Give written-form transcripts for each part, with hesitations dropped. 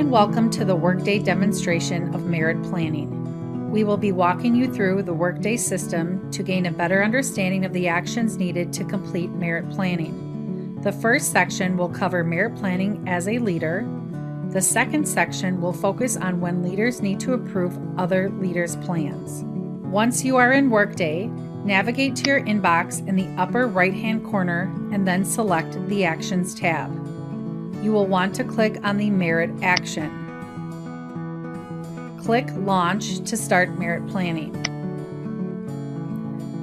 and welcome to the Workday demonstration of merit planning. We will be walking you through the Workday system to gain a better understanding of the actions needed to complete merit planning. The first section will cover merit planning as a leader. The second section will focus on when leaders need to approve other leaders' plans. Once you are in Workday, navigate to your inbox in the upper right-hand corner and then select the Actions tab. You will want to click on the Merit action. Click Launch to start merit planning.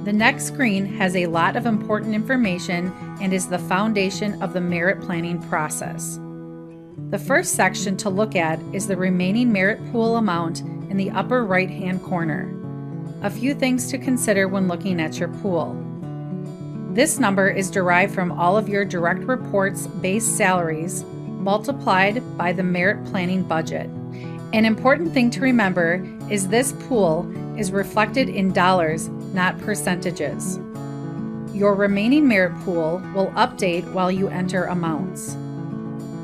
The next screen has a lot of important information and is the foundation of the merit planning process. The first section to look at is the remaining merit pool amount in the upper right-hand corner. A few things to consider when looking at your pool. This number is derived from all of your direct reports' base salaries multiplied by the merit planning budget. An important thing to remember is this pool is reflected in dollars, not percentages. Your remaining merit pool will update while you enter amounts.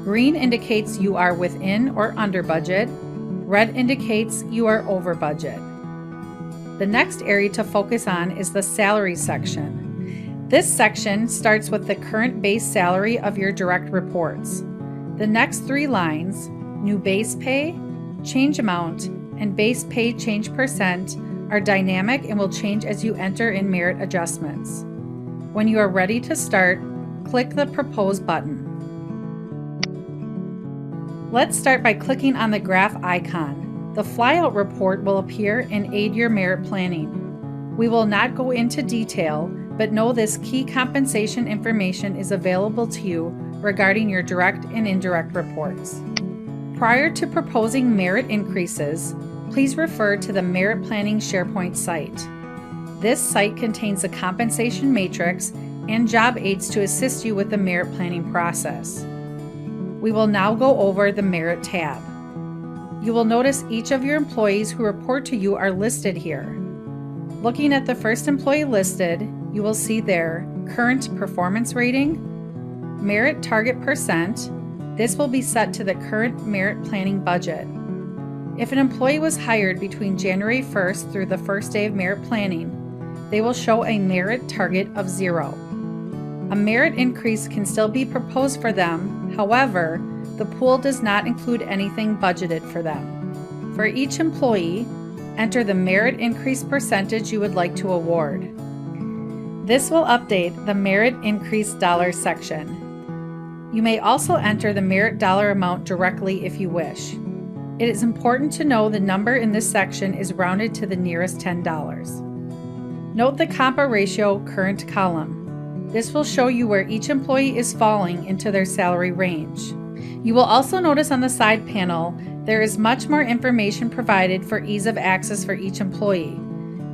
Green indicates you are within or under budget. Red indicates you are over budget. The next area to focus on is the salary section. This section starts with the current base salary of your direct reports. The next three lines, new base pay, change amount, and base pay change percent, are dynamic and will change as you enter in merit adjustments. When you are ready to start, click the Propose button. Let's start by clicking on the graph icon. The flyout report will appear and aid your merit planning. We will not go into detail, but know this key compensation information is available to you regarding your direct and indirect reports. Prior to proposing merit increases, please refer to the Merit Planning SharePoint site. This site contains a compensation matrix and job aids to assist you with the merit planning process. We will now go over the Merit tab. You will notice each of your employees who report to you are listed here. Looking at the first employee listed, you will see their current performance rating, merit target percent. This will be set to the current merit planning budget. If an employee was hired between January 1st through the first day of merit planning, they will show a merit target of 0. A merit increase can still be proposed for them. However, the pool does not include anything budgeted for them. For each employee, enter the merit increase percentage you would like to award. This will update the merit increase dollars section. You may also enter the merit dollar amount directly if you wish. It is important to know the number in this section is rounded to the nearest $10. Note the Compa Ratio Current column. This will show you where each employee is falling into their salary range. You will also notice on the side panel there is much more information provided for ease of access for each employee.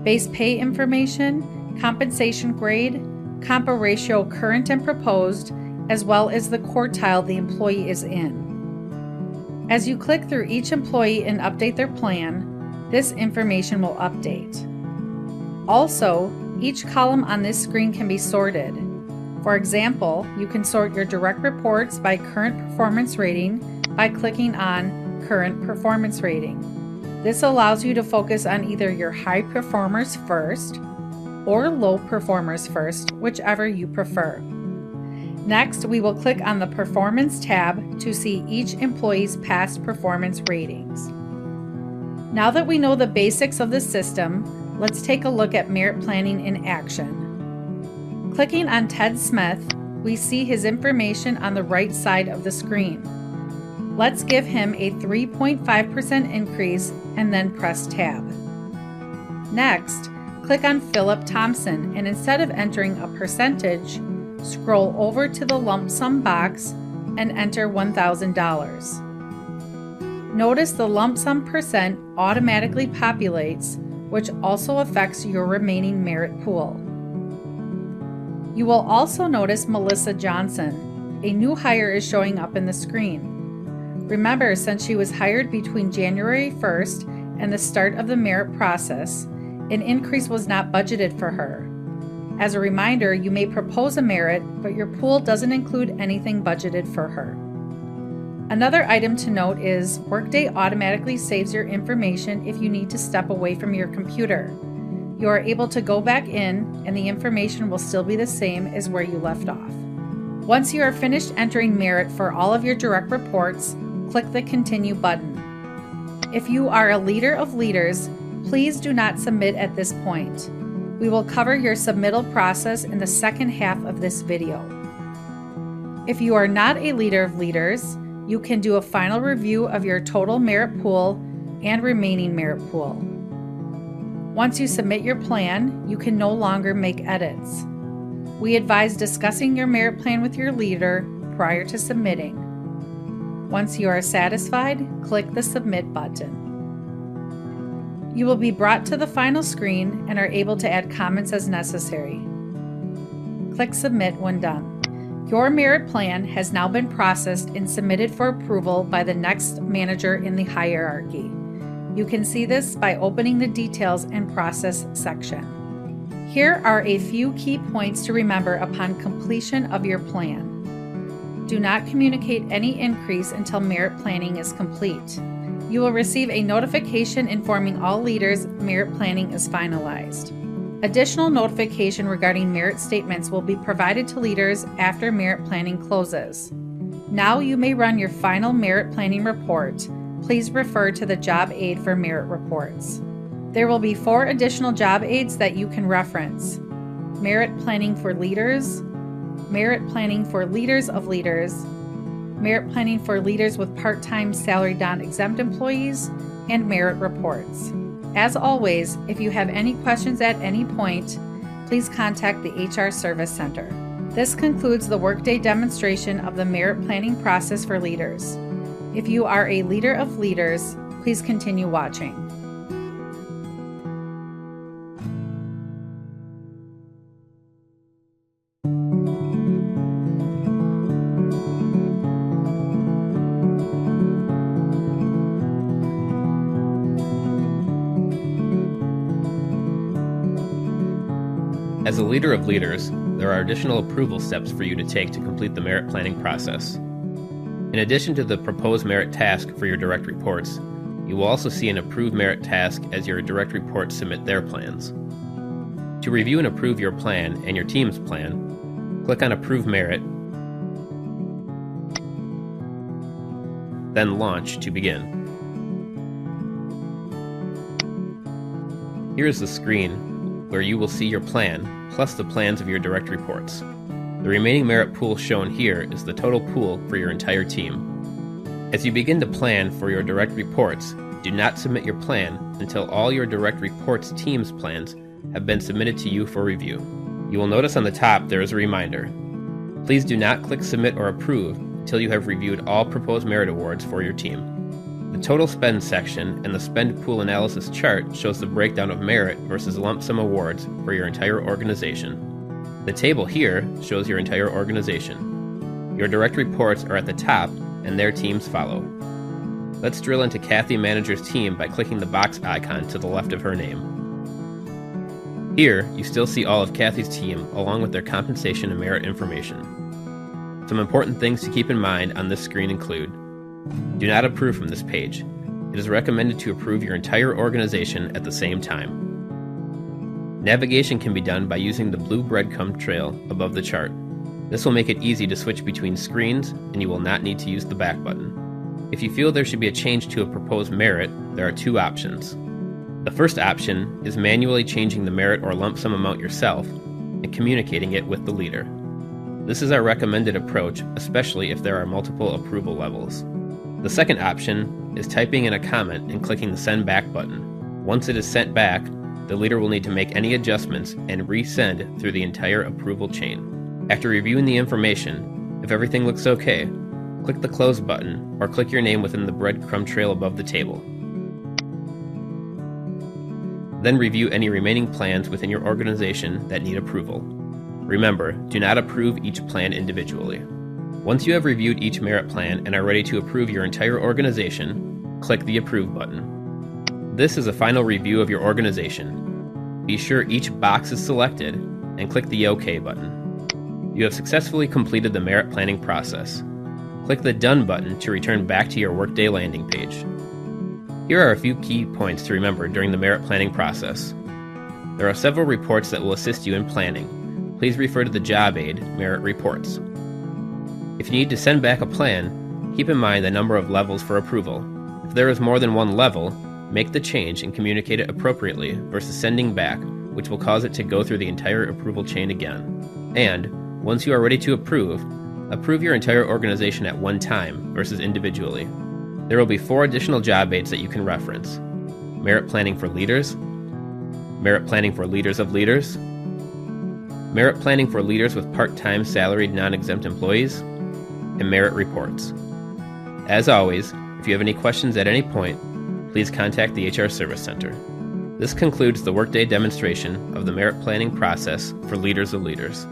Base pay information, compensation grade, Compa Ratio current and proposed, as well as the quartile the employee is in. As you click through each employee and update their plan, this information will update. Also, each column on this screen can be sorted. For example, you can sort your direct reports by current performance rating by clicking on Current Performance Rating. This allows you to focus on either your high performers first or low performers first, whichever you prefer. Next, we will click on the Performance tab to see each employee's past performance ratings. Now that we know the basics of the system, let's take a look at merit planning in action. Clicking on Ted Smith, we see his information on the right side of the screen. Let's give him a 3.5% increase and then press Tab. Next, click on Philip Thompson and instead of entering a percentage, scroll over to the lump sum box and enter $1,000. Notice the lump sum percent automatically populates, which also affects your remaining merit pool. You will also notice Melissa Johnson. A new hire is showing up in the screen. Remember, since she was hired between January 1st and the start of the merit process, an increase was not budgeted for her. As a reminder, you may propose a merit, but your pool doesn't include anything budgeted for her. Another item to note is Workday automatically saves your information if you need to step away from your computer. You are able to go back in and the information will still be the same as where you left off. Once you are finished entering merit for all of your direct reports, click the Continue button. If you are a leader of leaders, please do not submit at this point. We will cover your submittal process in the second half of this video. If you are not a leader of leaders, you can do a final review of your total merit pool and remaining merit pool. Once you submit your plan, you can no longer make edits. We advise discussing your merit plan with your leader prior to submitting. Once you are satisfied, click the Submit button. You will be brought to the final screen and are able to add comments as necessary. Click Submit when done. Your merit plan has now been processed and submitted for approval by the next manager in the hierarchy. You can see this by opening the Details and Process section. Here are a few key points to remember upon completion of your plan. Do not communicate any increase until merit planning is complete. You will receive a notification informing all leaders merit planning is finalized. Additional notification regarding merit statements will be provided to leaders after merit planning closes. Now you may run your final merit planning report. Please refer to the job aid for merit reports. There will be 4 additional job aids that you can reference: Merit Planning for Leaders, Merit Planning for Leaders of Leaders, Merit Planning for Leaders with Part-Time Salaried Non-Exempt Employees, and Merit Reports. As always, if you have any questions at any point, please contact the HR Service Center. This concludes the Workday demonstration of the merit planning process for leaders. If you are a leader of leaders, please continue watching. As a leader of leaders, there are additional approval steps for you to take to complete the merit planning process. In addition to the proposed merit task for your direct reports, you will also see an approved merit task as your direct reports submit their plans. To review and approve your plan and your team's plan, click on Approve Merit, then Launch to begin. Here is the screen where you will see your plan, plus the plans of your direct reports. The remaining merit pool shown here is the total pool for your entire team. As you begin to plan for your direct reports, do not submit your plan until all your direct reports team's plans have been submitted to you for review. You will notice on the top there is a reminder. Please do not click Submit or Approve until you have reviewed all proposed merit awards for your team. The total spend section and the spend pool analysis chart shows the breakdown of merit versus lump sum awards for your entire organization. The table here shows your entire organization. Your direct reports are at the top and their teams follow. Let's drill into Kathy Manager's team by clicking the box icon to the left of her name. Here, you still see all of Kathy's team along with their compensation and merit information. Some important things to keep in mind on this screen include: do not approve from this page. It is recommended to approve your entire organization at the same time. Navigation can be done by using the blue breadcrumb trail above the chart. This will make it easy to switch between screens, and you will not need to use the back button. If you feel there should be a change to a proposed merit, there are 2 options. The first option is manually changing the merit or lump sum amount yourself and communicating it with the leader. This is our recommended approach, especially if there are multiple approval levels. The second option is typing in a comment and clicking the Send Back button. Once it is sent back, the leader will need to make any adjustments and resend through the entire approval chain. After reviewing the information, if everything looks okay, click the Close button or click your name within the breadcrumb trail above the table. Then review any remaining plans within your organization that need approval. Remember, do not approve each plan individually. Once you have reviewed each merit plan and are ready to approve your entire organization, click the Approve button. This is a final review of your organization. Be sure each box is selected and click the OK button. You have successfully completed the merit planning process. Click the Done button to return back to your Workday landing page. Here are a few key points to remember during the merit planning process. There are several reports that will assist you in planning. Please refer to the job aid, Merit Reports. If you need to send back a plan, keep in mind the number of levels for approval. If there is more than one level, make the change and communicate it appropriately versus sending back, which will cause it to go through the entire approval chain again. And, once you are ready to approve your entire organization at one time versus individually. There will be 4 additional job aids that you can reference: Merit Planning for Leaders, Merit Planning for Leaders of Leaders, Merit Planning for Leaders with Part-Time Salaried Non-Exempt Employees, and Merit Reports. As always, if you have any questions at any point, please contact the HR Service Center. This concludes the Workday demonstration of the merit planning process for Leaders of Leaders.